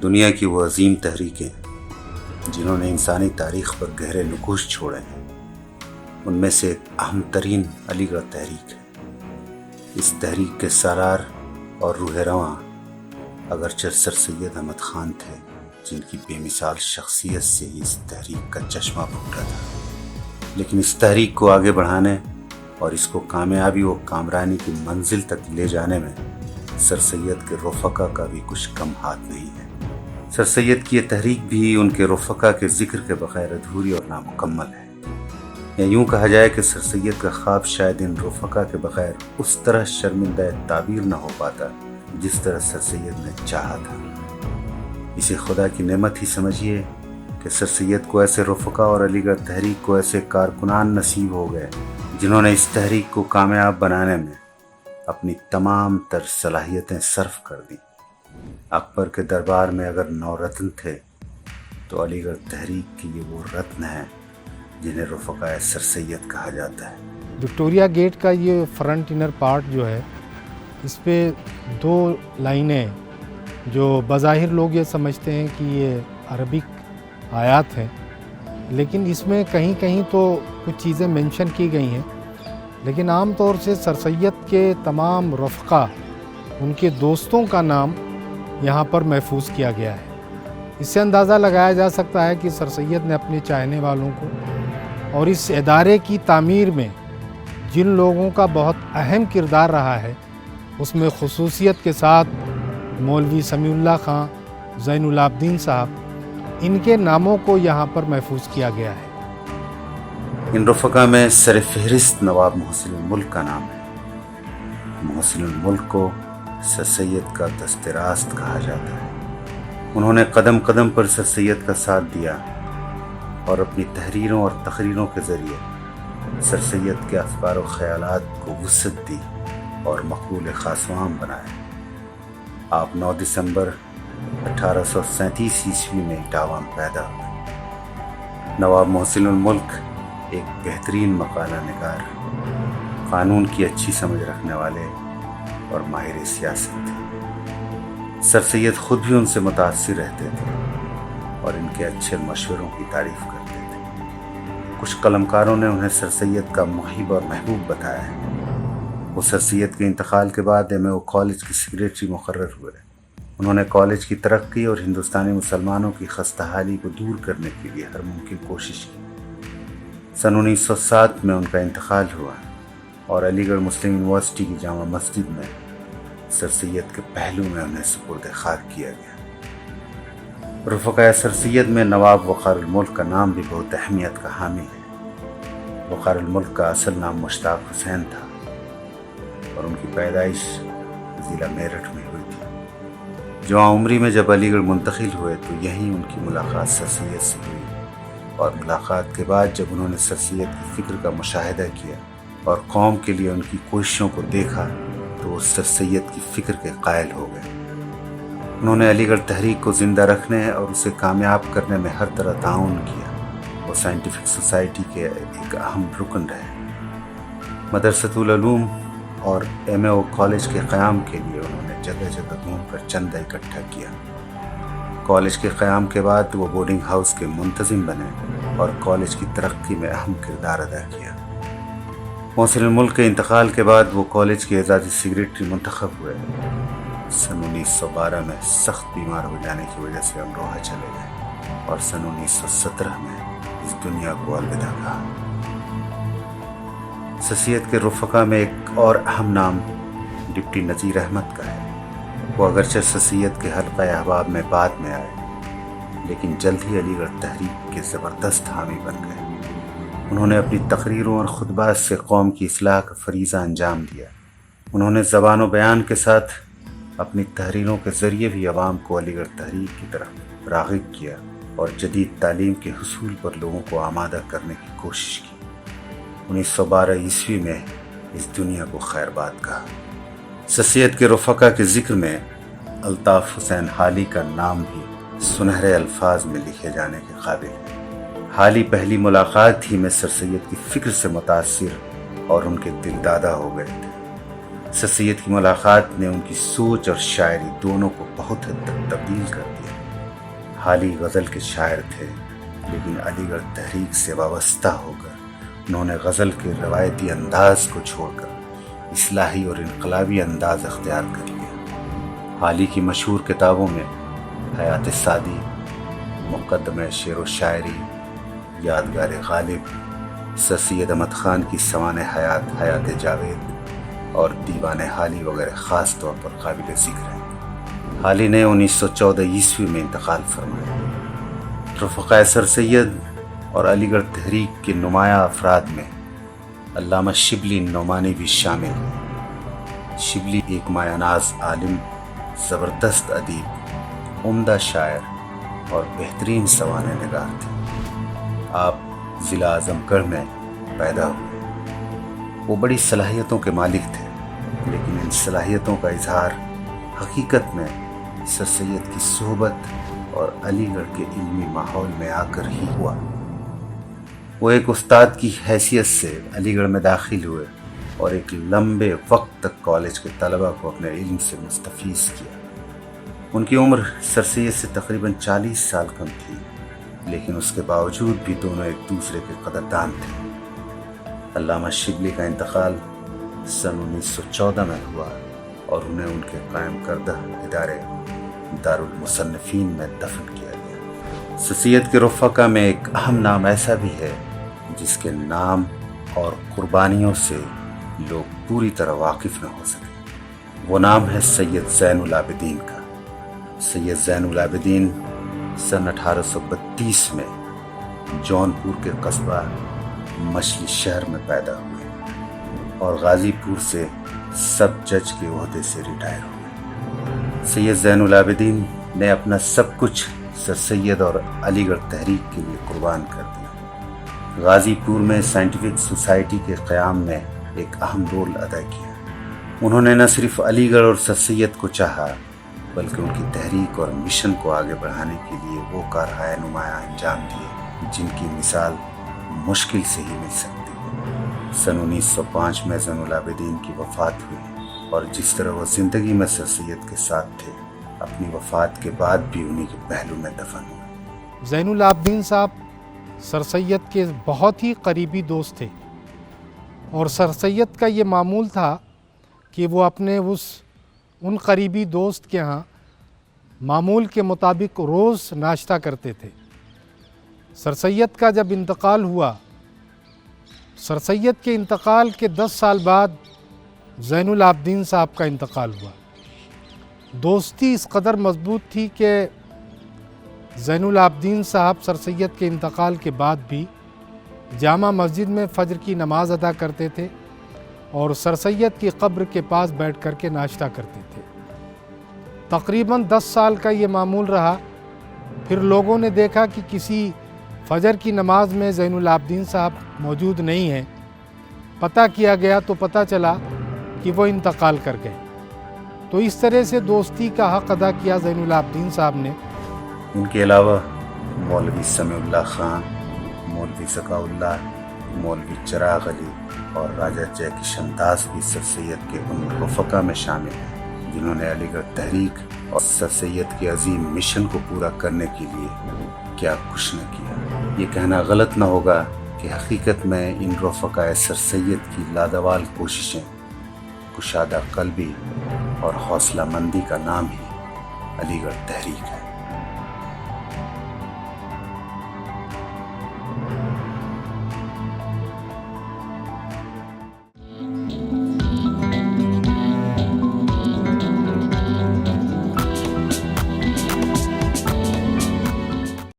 دنیا کی وہ عظیم تحریکیں جنہوں نے انسانی تاریخ پر گہرے نقوش چھوڑے ہیں، ان میں سے ایک اہم ترین علی گڑھ تحریک ہے۔ اس تحریک کے سالار اور روح رواں اگرچہ سر سید احمد خان تھے، جن کی بے مثال شخصیت سے ہی اس تحریک کا چشمہ پھوٹا تھا، لیکن اس تحریک کو آگے بڑھانے اور اس کو کامیابی و کامرانی کی منزل تک لے جانے میں سر سید کے رفقا کا بھی کچھ کم ہاتھ نہیں ہے۔ سر سید کی یہ تحریک بھی ان کے رفقا کے ذکر کے بغیر ادھوری اور نامکمل ہے، یا یوں کہا جائے کہ سر سید کا خواب شاید ان رفقا کے بغیر اس طرح شرمندہ تعبیر نہ ہو پاتا جس طرح سر سید نے چاہا تھا۔ اسے خدا کی نعمت ہی سمجھیے کہ سر سید کو ایسے رفقا اور علی گڑھ تحریک کو ایسے کارکنان نصیب ہو گئے جنہوں نے اس تحریک کو کامیاب بنانے میں اپنی تمام تر صلاحیتیں صرف کر دیں۔ اکبر کے دربار میں اگر 9 رتن تھے تو علی گڑھ تحریک کے یہ وہ رتن ہیں جنہیں رفقائے سر سید کہا جاتا ہے۔ وکٹوریہ گیٹ کا یہ فرنٹ انر پارٹ جو ہے، اس پہ 2 لائنیں جو بظاہر لوگ یہ سمجھتے ہیں کہ یہ عربک آیات ہیں، لیکن اس میں کہیں کہیں تو کچھ چیزیں مینشن کی گئی ہیں، لیکن عام طور سے سر سید کے تمام رفقا، ان کے دوستوں کا نام یہاں پر محفوظ کیا گیا ہے۔ اس سے اندازہ لگایا جا سکتا ہے کہ سر سید نے اپنے چاہنے والوں کو اور اس ادارے کی تعمیر میں جن لوگوں کا بہت اہم کردار رہا ہے، اس میں خصوصیت کے ساتھ مولوی سمیع اللہ خان، زین العابدین صاحب، ان کے ناموں کو یہاں پر محفوظ کیا گیا ہے۔ ان رفقا میں سر فہرست نواب محسن الملک کا نام ہے۔ محسن الملک کو سر سید کا دست راست کہا جاتا ہے۔ انہوں نے قدم قدم پر سر سید کا ساتھ دیا اور اپنی تحریروں اور تقریروں کے ذریعے سر سید کے افکار و خیالات کو وسعت دی اور مقبول خاص و عام بنائے۔ آپ 9 دسمبر 1837 عیسوی میں اٹاوہ میں پیدا ہوئے۔ نواب محسن الملک ایک بہترین مقالہ نگار، قانون کی اچھی سمجھ رکھنے والے اور ماہر سیاست تھے۔ سر سید خود بھی ان سے متاثر رہتے تھے اور ان کے اچھے مشوروں کی تعریف کرتے تھے۔ کچھ قلمکاروں نے انہیں سر سید کا محب اور محبوب بتایا ہے۔ وہ سر سید کے انتقال کے بعد ایم کالج کے سیکریٹری مقرر ہوئے۔ انہوں نے کالج کی ترقی اور ہندوستانی مسلمانوں کی خستہ حالی کو دور کرنے کے لیے ہر ممکن کوشش کی۔ سن 1907 میں ان کا انتقال ہوا اور علی گڑھ مسلم یونیورسٹی کی جامع مسجد میں سر سید کے پہلو میں انہیں سپرد خاک کیا گیا۔ رفقائے سر سید میں نواب وقار الملک کا نام بھی بہت اہمیت کا حامل ہے۔ وقار الملک کا اصل نام مشتاق حسین تھا اور ان کی پیدائش ضلع میرٹھ میں ہوئی تھی۔ جوان عمری میں جب علی گڑھ منتقل ہوئے تو یہیں ان کی ملاقات سر سید سے ہوئی، اور ملاقات کے بعد جب انہوں نے سر سید کی فکر کا مشاہدہ کیا اور قوم کے لیے ان کی کوششوں کو دیکھا تو وہ سر سید کی فکر کے قائل ہو گئے۔ انہوں نے علی گڑھ تحریک کو زندہ رکھنے اور اسے کامیاب کرنے میں ہر طرح تعاون کیا۔ وہ سائنٹیفک سوسائٹی کے ایک اہم رکن رہے۔ مدرسۃ العلوم اور ایم کالج کے قیام کے لیے انہوں نے جگہ جگہ گھوم کر چندہ اکٹھا کیا۔ کالج کے قیام کے بعد وہ بورڈنگ ہاؤس کے منتظم بنے اور کالج کی ترقی میں اہم کردار ادا کیا۔ محسن الملک کے انتقال کے بعد وہ کالج کے اعزازی سیکریٹری منتخب ہوئے۔ سن 1912 میں سخت بیمار ہو جانے کی وجہ سے امروہہ چلے گئے اور سن 1917 میں اس دنیا کو الوداع کہا۔ سر سید کے رفقا میں ایک اور اہم نام ڈپٹی نذیر احمد کا ہے۔ وہ اگرچہ سر سید کے حلقہ احباب میں بعد میں آئے، لیکن جلد ہی علی گڑھ تحریک کے زبردست حامی بن گئے۔ انہوں نے اپنی تقریروں اور خطبات سے قوم کی اصلاح کا فریضہ انجام دیا۔ انہوں نے زبان و بیان کے ساتھ اپنی تحریروں کے ذریعے بھی عوام کو علی گڑھ تحریک کی طرف راغب کیا اور جدید تعلیم کے حصول پر لوگوں کو آمادہ کرنے کی کوشش کی۔ 1912 عیسوی میں اس دنیا کو خیر باد کہا۔ سر سید کے رفقا کے ذکر میں الطاف حسین حالی کا نام بھی سنہرے الفاظ میں لکھے جانے کے قابل ہے۔ حالی پہلی ملاقات ہی میں سر سید کی فکر سے متاثر اور ان کے دل دادا ہو گئے تھے۔ سر سید کی ملاقات نے ان کی سوچ اور شاعری دونوں کو بہت حد تک تبدیل کر دیا۔ حالی غزل کے شاعر تھے، لیکن علی گڑھ تحریک سے وابستہ ہو کر انہوں نے غزل کے روایتی انداز کو چھوڑ کر اصلاحی اور انقلابی انداز اختیار کر لیا۔ حالی کی مشہور کتابوں میں حیات سعدی، مقدمہ شعر و شاعری، یادگار غالب، سر سید احمد خان کی سوانح حیات حیات جاوید اور دیوان حالی وغیرہ خاص طور پر قابل ذکر ہیں۔ حالی نے 1914 عیسوی میں انتقال فرمایا۔ رفقائے سر سید اور علی گڑھ تحریک کے نمایاں افراد میں علامہ شبلی نعمانی بھی شامل ہیں۔ شبلی ایک مایہ ناز عالم، زبردست ادیب، عمدہ شاعر اور بہترین سوانح نگار تھے۔ آپ ضلع اعظم گڑھ میں پیدا ہوئے۔ وہ بڑی صلاحیتوں کے مالک تھے، لیکن ان صلاحیتوں کا اظہار حقیقت میں سر سید کی صحبت اور علی گڑھ کے علمی ماحول میں آ کر ہی ہوا۔ وہ ایک استاد کی حیثیت سے علی گڑھ میں داخل ہوئے اور ایک لمبے وقت تک کالج کے طلباء کو اپنے علم سے مستفیض کیا۔ ان کی عمر سر سید سے تقریباً 40 سال کم تھی، لیکن اس کے باوجود بھی دونوں ایک دوسرے کے قدردان تھے۔ علامہ شبلی کا انتقال سن 1914 میں ہوا اور انہیں ان کے قائم کردہ ادارے دارالمصنفین میں دفن کیا گیا۔ سر سید کے رفقا میں ایک اہم نام ایسا بھی ہے جس کے نام اور قربانیوں سے لوگ پوری طرح واقف نہ ہو سکے۔ وہ نام ہے سید زین العابدین کا۔ سید زین العابدین سن 1832 میں جونپور کے قصبہ مچھلی شہر میں پیدا ہوئے اور غازی پور سے سب جج کے عہدے سے ریٹائر ہوئے۔ سید زین العابدین نے اپنا سب کچھ سر سید اور علی گڑھ تحریک کے لیے قربان کر دیا۔ غازی پور میں سائنٹیفک سوسائٹی کے قیام میں ایک اہم رول ادا کیا۔ انہوں نے نہ صرف علی گڑھ اور سر سید کو چاہا، بلکہ ان کی تحریک اور مشن کو آگے بڑھانے کے لیے وہ کارہائے نمایاں انجام دیے جن کی مثال مشکل سے ہی مل سکتی ہے۔ سن 1905 میں زین العابدین کی وفات ہوئی اور جس طرح وہ زندگی میں سر سید کے ساتھ تھے، اپنی وفات کے بعد بھی انہی کے پہلو میں دفن ہوئے۔ زین العابدین صاحب سر سید کے بہت ہی قریبی دوست تھے اور سر سید کا یہ معمول تھا کہ وہ اپنے ان قریبی دوست کے ہاں معمول کے مطابق روز ناشتہ کرتے تھے۔ سر سید کا جب انتقال ہوا، سر سید کے انتقال کے 10 سال بعد زین العابدین صاحب کا انتقال ہوا۔ دوستی اس قدر مضبوط تھی کہ زین العابدین صاحب سر سید کے انتقال کے بعد بھی جامع مسجد میں فجر کی نماز ادا کرتے تھے اور سر سید کی قبر کے پاس بیٹھ کر کے ناشتہ کرتے تھے۔ تقریباً 10 سال کا یہ معمول رہا۔ پھر لوگوں نے دیکھا کہ کسی فجر کی نماز میں زین العابدین صاحب موجود نہیں ہیں۔ پتہ کیا گیا تو پتہ چلا کہ وہ انتقال کر گئے۔ تو اس طرح سے دوستی کا حق ادا کیا زین العابدین صاحب نے۔ ان کے علاوہ مولوی سمیع اللہ خان، مولوی ذکاء اللہ، مولوی چراغ علی اور راجہ جے کشن داس بھی سر سید کے ان رفقا میں شامل ہیں جنہوں نے علی گڑھ تحریک اور سر سید کے عظیم مشن کو پورا کرنے کے لیے کیا کچھ نہ کیا۔ یہ کہنا غلط نہ ہوگا کہ حقیقت میں ان رفقائے سر سید کی لادوال کوششیں، کشادہ قلبی اور حوصلہ مندی کا نام ہی علی گڑھ تحریک ہے۔